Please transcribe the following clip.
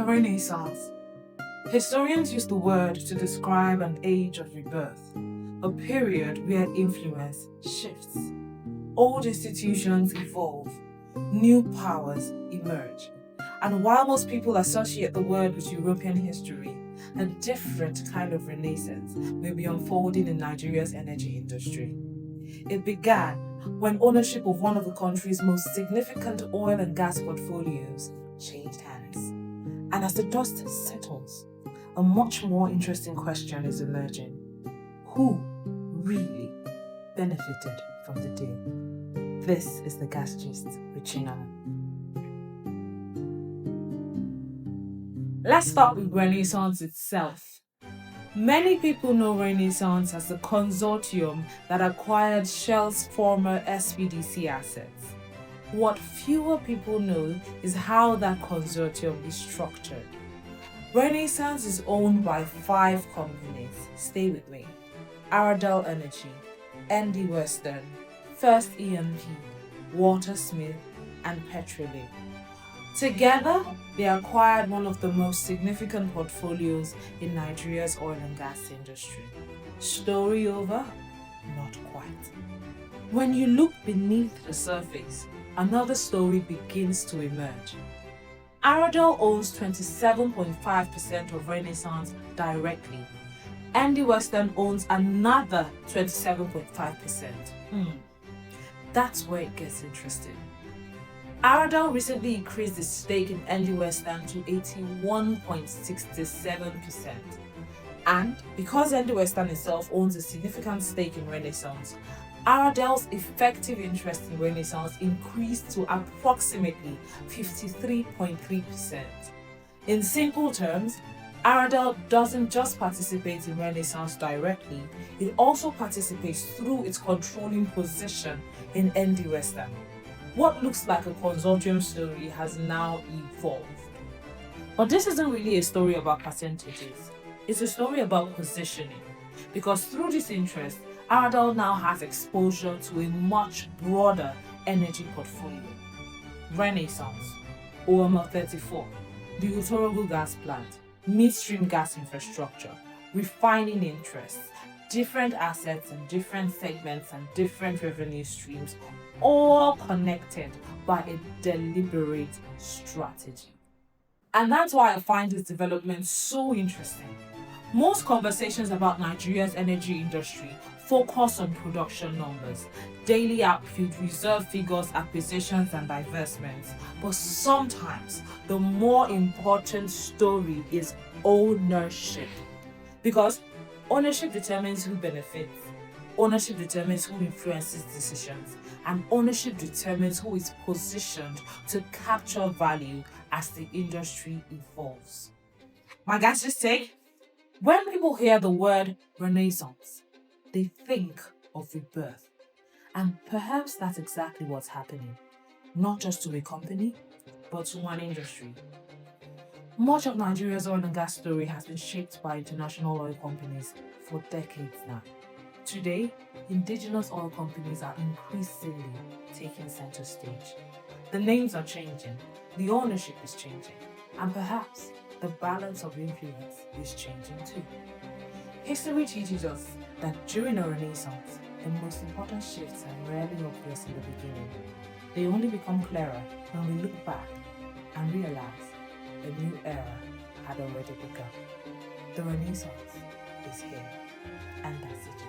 The Renaissance. Historians use the word to describe an age of rebirth, a period where influence shifts. Old institutions evolve, new powers emerge. And while most people associate the word with European history, a different kind of renaissance may be unfolding in Nigeria's energy industry. It began when ownership of one of the country's most significant oil and gas portfolios changed hands. And as the dust settles, a much more interesting question is emerging. Who really benefited from the deal? This is the Gas Gist with Chinanu. Let's start with Renaissance itself. Many people know Renaissance as the consortium that acquired Shell's former SPDC assets. What fewer people know is how that consortium is structured. Renaissance is owned by 5 companies. Stay with me. Aradel Energy, ND Western, First E&P, Watersmith, and Petrolib. Together, they acquired one of the most significant portfolios in Nigeria's oil and gas industry. Story over? Not quite. When you look beneath the surface, another story begins to emerge. Aradel owns 27.5% of Renaissance directly. ND Western owns another 27.5%. That's where it gets interesting. Aradel recently increased its stake in ND Western to 81.67%. And because ND Western itself owns a significant stake in Renaissance, Aradel's effective interest in Renaissance increased to approximately 53.3%. In simple terms, Aradel doesn't just participate in Renaissance directly, it also participates through its controlling position in ND Western. What looks like a consortium story has now evolved. But this isn't really a story about percentages. It's a story about positioning. Because through this interest, Aradel now has exposure to a much broader energy portfolio. Renaissance, OML 34, the Utorogu gas plant, midstream gas infrastructure, refining interests, different assets and different segments and different revenue streams, all connected by a deliberate strategy. And that's why I find this development so interesting. Most conversations about Nigeria's energy industry focus on production numbers, daily output, reserve figures, acquisitions, and divestments. But sometimes the more important story is ownership. Because ownership determines who benefits, ownership determines who influences decisions, and ownership determines who is positioned to capture value as the industry evolves. My guys, just say, when people hear the word Renaissance, they think of rebirth. And perhaps that's exactly what's happening, not just to a company, but to one industry. Much of Nigeria's oil and gas story has been shaped by international oil companies for decades now. Today, indigenous oil companies are increasingly taking center stage. The names are changing, the ownership is changing, and perhaps the balance of influence is changing too. History teaches us that during a renaissance, the most important shifts are rarely obvious in the beginning. They only become clearer when we look back and realize a new era had already begun. The Renaissance is here, and that's it.